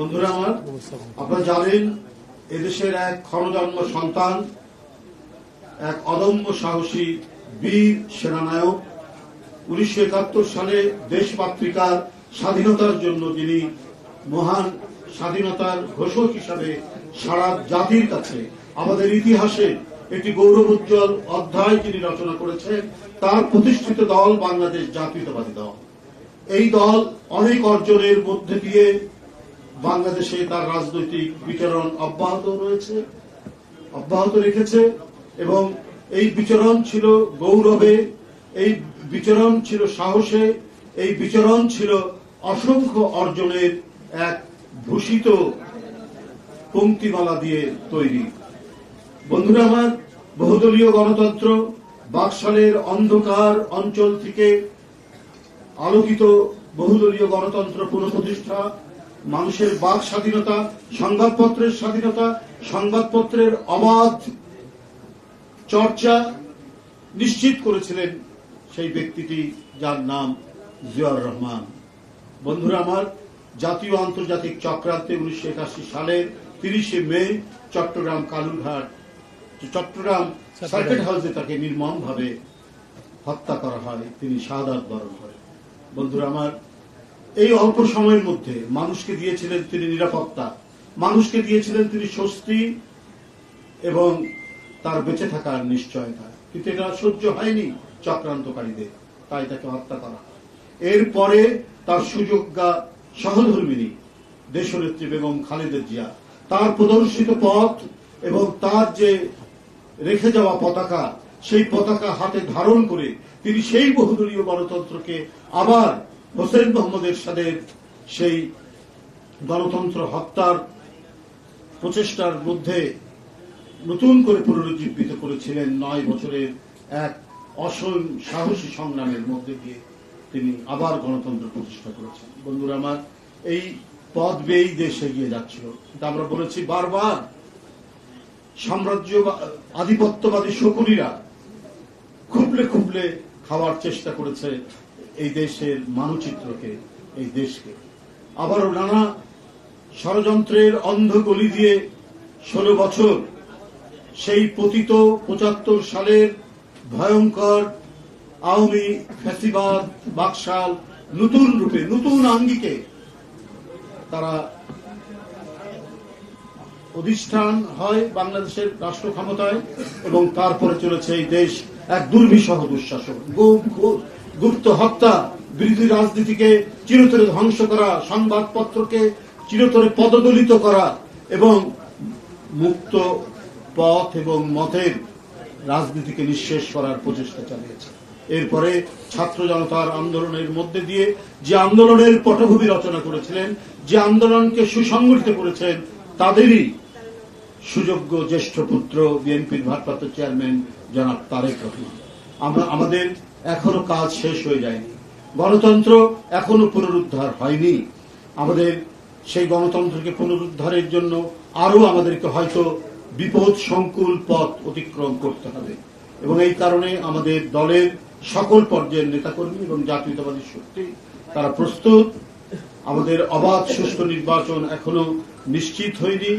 বন্ধুরা আমার, আপনারা জানেন এদেশের এক ক্ষণজন্ম সন্তান, এক অদম্য সাহসী বীর সেনানায়ক, 1971 সালে দেশমাতৃকার স্বাধীনতার জন্য যিনি মহান স্বাধীনতার ঘোষক হিসাবে সারা জাতির কাছে আমাদের ইতিহাসে একটি গৌরবোজ্জ্বল অধ্যায় যিনি রচনা করেছেন, তার প্রতিষ্ঠিত দল বাংলাদেশ জাতীয়তাবাদী দল। এই দল অনেক অর্জনের মধ্যে দিয়ে বাংলাদেশে তার রাজনৈতিক বিচরণ অব্যাহত রেখেছে এবং এই বিচরণ ছিল গৌরবে, এই বিচরণ ছিল সাহসে, এই বিচরণ ছিল অসংখ্য অর্জনের এক ভূষিত পংক্তিমালা দিয়ে তৈরি। বন্ধুরা আমার, বহুদলীয় গণতন্ত্র, বাকশালের অন্ধকার অঞ্চল থেকে আলোকিত বহুদলীয় গণতন্ত্র পুনঃপ্রতিষ্ঠা, মানুষের বাক স্বাধীনতা, সংবাদপত্রের স্বাধীনতা, সংবাদপত্রের অবাধ চর্চা নিশ্চিত করেছিলেন সেই ব্যক্তিটি যার নাম জিয়াউর রহমান। বন্ধুরা আমার, জাতীয় আন্তর্জাতিক চক্রান্তে 1981 সালের 30শে মে চট্টগ্রাম সার্কিট হাউসে তাকে নির্মমভাবে হত্যা করা হয়, তিনি শাহাদাত বরণ করেন। বন্ধুরা আমার, এই অল্প সময়ের মধ্যে মানুষকে দিয়েছিলেন তিনি নিরাপত্তা, মানুষকে দিয়েছিলেন তিনি স্বস্তি এবং তার বেঁচে থাকার নিশ্চয়তা, কিন্তু এটা সহ্য হয়নি চক্রান্তকারীদের, তাই তাকে হত্যা করা। এরপরে তার সুযোগ্যা সহধর্মিনী দেশনেত্রী বেগম খালেদা জিয়া তার প্রদর্শিত পথ এবং তার যে রেখে যাওয়া পতাকা, সেই পতাকা হাতে ধারণ করে তিনি সেই বহুদলীয় গণতন্ত্রকে আবার হোসেন মোহাম্মদ এরশাদের সেই গণতন্ত্র হত্যার প্রচেষ্টার মধ্যে নতুন করে পুনরুজ্জীবিত করেছিলেন। 9 বছরের এক অসীম সাহসী সংগ্রামের মধ্যে দিয়ে তিনি আবার গণতন্ত্র প্রতিষ্ঠা করেছেন। বন্ধুরা আমার, এই পথ বেয়েই দেশ এগিয়ে যাচ্ছিল, কিন্তু আমরা বলেছি বারবার, সাম্রাজ্য আধিপত্যবাদী শকুনিরা খুবলে খুবলে খাওয়ার চেষ্টা করেছে এই দেশের মানচিত্রকে, এই দেশকে। আবারও নানা ষড়যন্ত্রের অন্ধ গলি দিয়ে 16 বছর সেই পতিত 75 সালের ভয়ঙ্কর আওয়ামী ফ্যাসিবাদ বাকশাল নতুন রূপে, নতুন আঙ্গিকে তারা অধিষ্ঠান হয় বাংলাদেশের রাষ্ট্র ক্ষমতায়, এবং তারপরে চলেছে এই দেশ এক দুর্বিষহ দুঃশাসন, গুপ্ত হত্যা, বিরোধী রাজনীতিকে চিরতরে ধ্বংস করা, সংবাদপত্রকে চিরতরে পদদলিত করা এবং মুক্ত পথ এবং মতের রাজনীতিকে নিঃশেষ করার প্রচেষ্টা চালিয়েছে। এরপরে ছাত্র জনতার আন্দোলনের মধ্যে দিয়ে যে আন্দোলনের পটভূমি রচনা করেছিলেন, যে আন্দোলনকে সুসংগঠিত করেছেন, তাদেরই সুযোগ্য জ্যেষ্ঠ পুত্র বিএনপির ভারপ্রাপ্ত চেয়ারম্যান জনাব তারেক রহমান। আমাদের এখনো কাজ শেষ হয়ে যায়নি, গণতন্ত্র এখনো পুনরুদ্ধার হয়নি। আমাদের সেই গণতন্ত্রকে পুনরুদ্ধারের জন্য আরো আমাদেরকে হয়তো বিপদ সংকুল পথ অতিক্রম করতে হবে, এবং এই কারণে আমাদের দলের সকল পর্যায়ের নেতাকর্মী এবং জাতীয়তাবাদী শক্তি তারা প্রস্তুত। আমাদের অবাধ সুষ্ঠু নির্বাচন এখনো নিশ্চিত হয়নি,